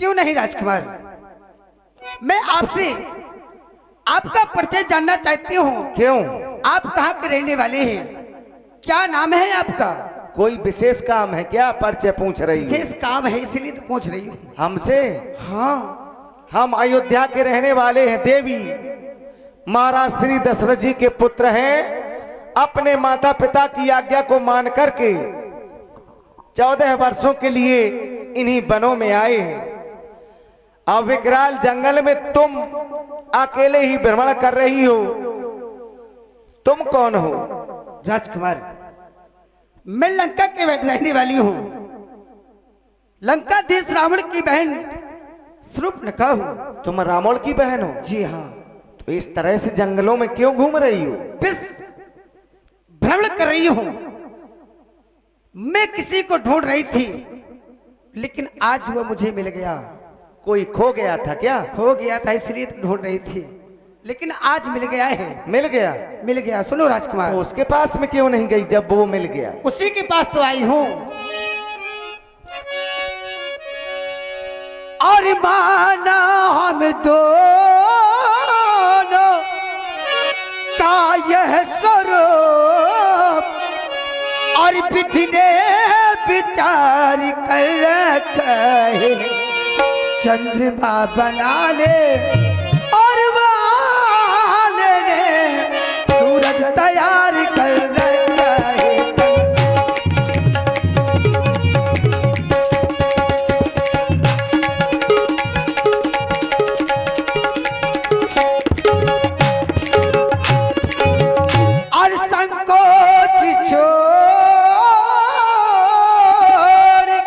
क्यों नहीं राजकुमार, मैं आपसे आपका परिचय जानना चाहती हूँ। क्यों? आप कहाँ के रहने वाले हैं? क्या नाम है आपका? कोई विशेष काम है क्या? परिचय पूछ रही है? विशेष काम है इसलिए तो पूछ रही हूँ। हमसे? हाँ, हम अयोध्या के रहने वाले हैं। देवी महाराज श्री दशरथ जी के पुत्र हैं। अपने माता पिता की आज्ञा को मान करके 14 वर्षों के लिए इन्हीं वनों में आए हैं। अब विकराल जंगल में तुम अकेले ही भ्रमण कर रही हो। तुम कौन हो? राजकुमार, मैं लंका के रहने वाली हूँ। लंका देश रावण की बहन शूर्पणखा हूँ। तुम रावण की बहन हो? जी हाँ। तो इस तरह से जंगलों में क्यों घूम रही हो? बस भ्रमण कर रही हूँ। मैं किसी को ढूंढ रही थी, लेकिन आज वो मुझे मिल गया। कोई खो गया था क्या? हो गया था इसलिए तो ढूंढ रही थी, लेकिन आज मिल गया है। मिल गया? मिल गया। सुनो राजकुमार, तो उसके पास में क्यों नहीं गई जब वो मिल गया? उसी के पास तो आई हूँ। और माना हम दोनों का यह स्वरूप, और विधि ने विचार कर रखा है। चंद्रमा बना ले और वाले ने सूरज तैयार कर रखा है। और संकोच छोड़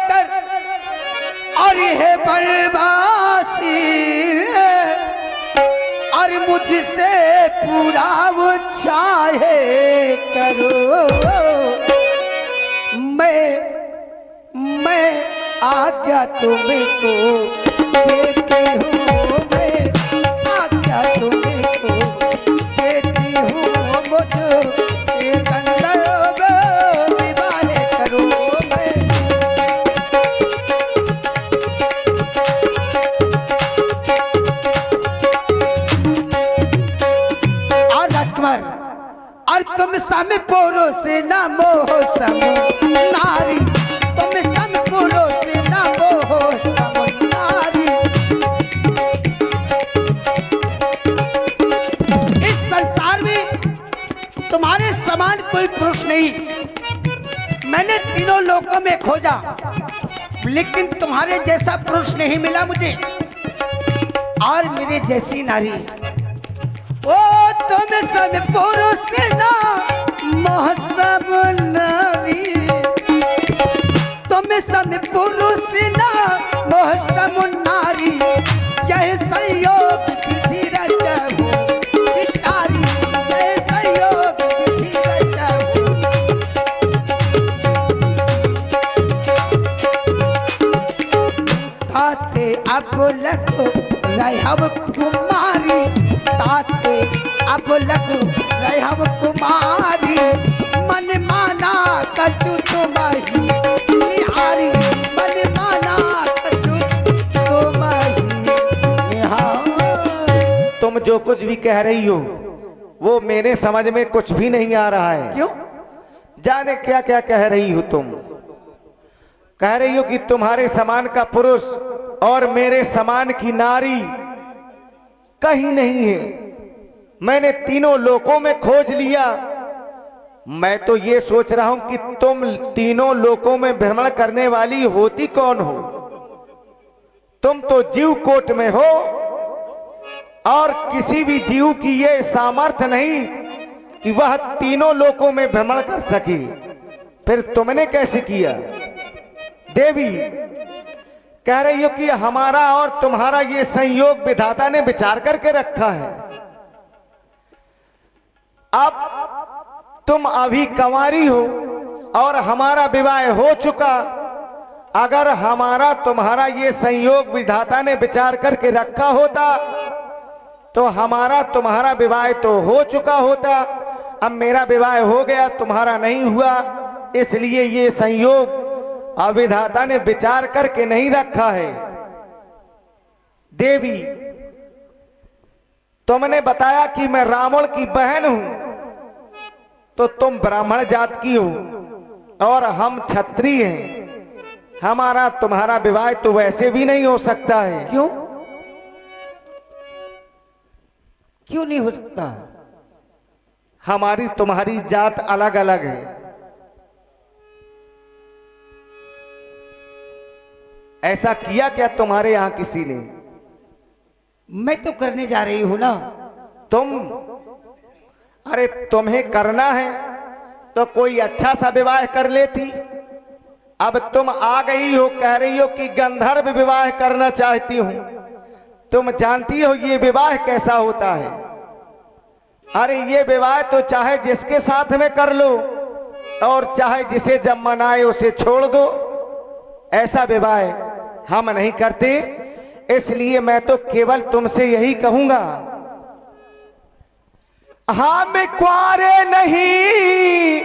कर और यह बर्बासी और मुझसे पूरा वो चाहे करो। मैं आज्ञा तुम्हें को देती हूँ। मैं आज्ञा तुम्हें को देती हूँ। मुझसे गंधर्व विवाह करो। मैं और राजकुमार, और तुम सम पुरुष से न मोह सम नारी। तुम सम पुरुष से न मोह सम नारी। इस संसार में तुम्हारे समान कोई पुरुष नहीं। मैंने तीनों लोकों में खोजा, लेकिन तुम्हारे जैसा पुरुष नहीं मिला मुझे, और मेरे जैसी नारी। ओ तुम सब पुरुष ना मोह सब नारी। तुम सब पुरुष ना मोह सब नारी। यह संयोग विधि रचहु विचारी। यह संयोग विधि रचहु। ताते अब लगो रहब कुमारी। ताते अब लगो रहब कुमारी। मन माना कछु तुम्हारी निहारी। मन माना कछु तुम्हारी निहारी। तुम जो कुछ भी कह रही हो वो मेरे समझ में कुछ भी नहीं आ रहा है। क्यों? जाने क्या क्या कह रही हो तुम। कह रही हो कि तुम्हारे समान का पुरुष और मेरे समान की नारी कहीं नहीं है। मैंने तीनों लोकों में खोज लिया। मैं तो ये सोच रहा हूं कि तुम तीनों लोकों में भ्रमण करने वाली होती कौन हो? तुम तो जीव कोट में हो, और किसी भी जीव की ये सामर्थ्य नहीं कि वह तीनों लोकों में भ्रमण कर सके। फिर तुमने कैसे किया? देवी कह रही हो कि हमारा और तुम्हारा ये संयोग विधाता ने विचार करके रखा है। अब तुम अभी कंवारी हो और हमारा विवाह हो चुका। अगर हमारा तुम्हारा ये संयोग विधाता ने विचार करके रखा होता तो हमारा तुम्हारा विवाह तो हो चुका होता। अब मेरा विवाह हो गया, तुम्हारा नहीं हुआ, इसलिए ये संयोग अविधाता ने विचार करके नहीं रखा है। देवी, तुमने बताया कि मैं रावण की बहन हूं, तो तुम ब्राह्मण जात की हो और हम क्षत्रिय हैं। हमारा तुम्हारा विवाह तो वैसे भी नहीं हो सकता है। क्यों? क्यों नहीं हो सकता? हमारी तुम्हारी जात अलग अलग है। ऐसा किया क्या तुम्हारे यहां किसी ने? मैं तो करने जा रही हूं ना। तुम? अरे तुम्हें करना है तो कोई अच्छा सा विवाह कर लेती। अब तुम आ गई हो, कह रही हो कि गंधर्व विवाह करना चाहती हूं। तुम जानती हो ये विवाह कैसा होता है? अरे ये विवाह तो चाहे जिसके साथ में कर लो और चाहे जिसे जब मनाए उसे छोड़ दो। ऐसा विवाह हम नहीं करते। इसलिए मैं तो केवल तुमसे यही कहूंगा, हम कुआरे नहीं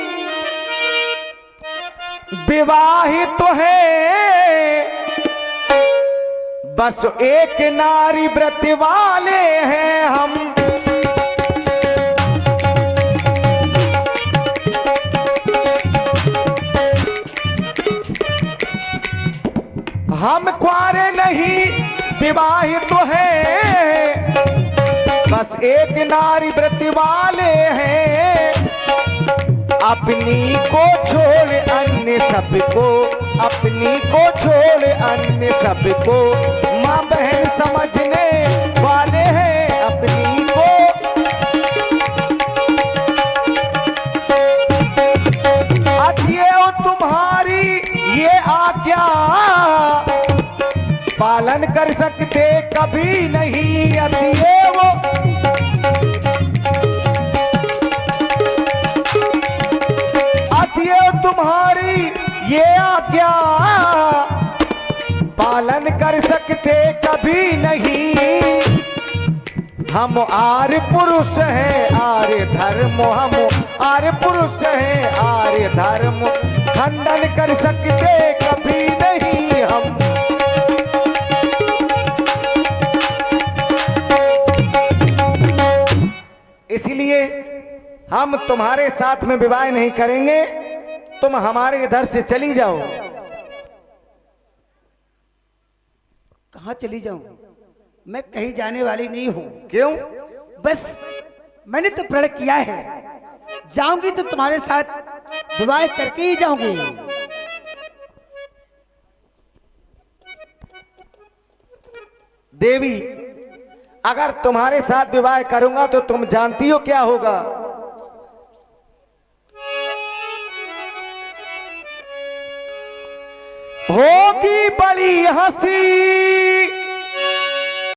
विवाहित तो है, बस एक नारी व्रत वाले हैं हम। हम कुआरे नहीं विवाहित तो है, बस एक नारी व्रत वाले हैं। अपनी को छोड़ अन्य सबको, अपनी को छोड़ अन्य सबको माँ बहन समझने वाले हैं। अपनी को अतिए तुम्हारी ये आज्ञा पालन कर सकते कभी नहीं। अतिए वो तुम्हारी ये आज्ञा पालन कर सकते कभी नहीं। हम आर्य पुरुष हैं आर्य धर्म, हम आर्य पुरुष हैं आर्य धर्म खंडन कर सकते कभी नहीं हम। इसलिए हम तुम्हारे साथ में विवाह नहीं करेंगे। तुम हमारे इधर से चली जाओ। कहां चली जाऊं? मैं कहीं जाने वाली नहीं हूं। क्यों? बस मैंने तो प्रण किया है, जाऊंगी तो तुम्हारे साथ विवाह करके ही जाऊंगी। देवी, अगर तुम्हारे साथ विवाह करूंगा तो तुम जानती हो क्या होगा? होगी बड़ी हंसी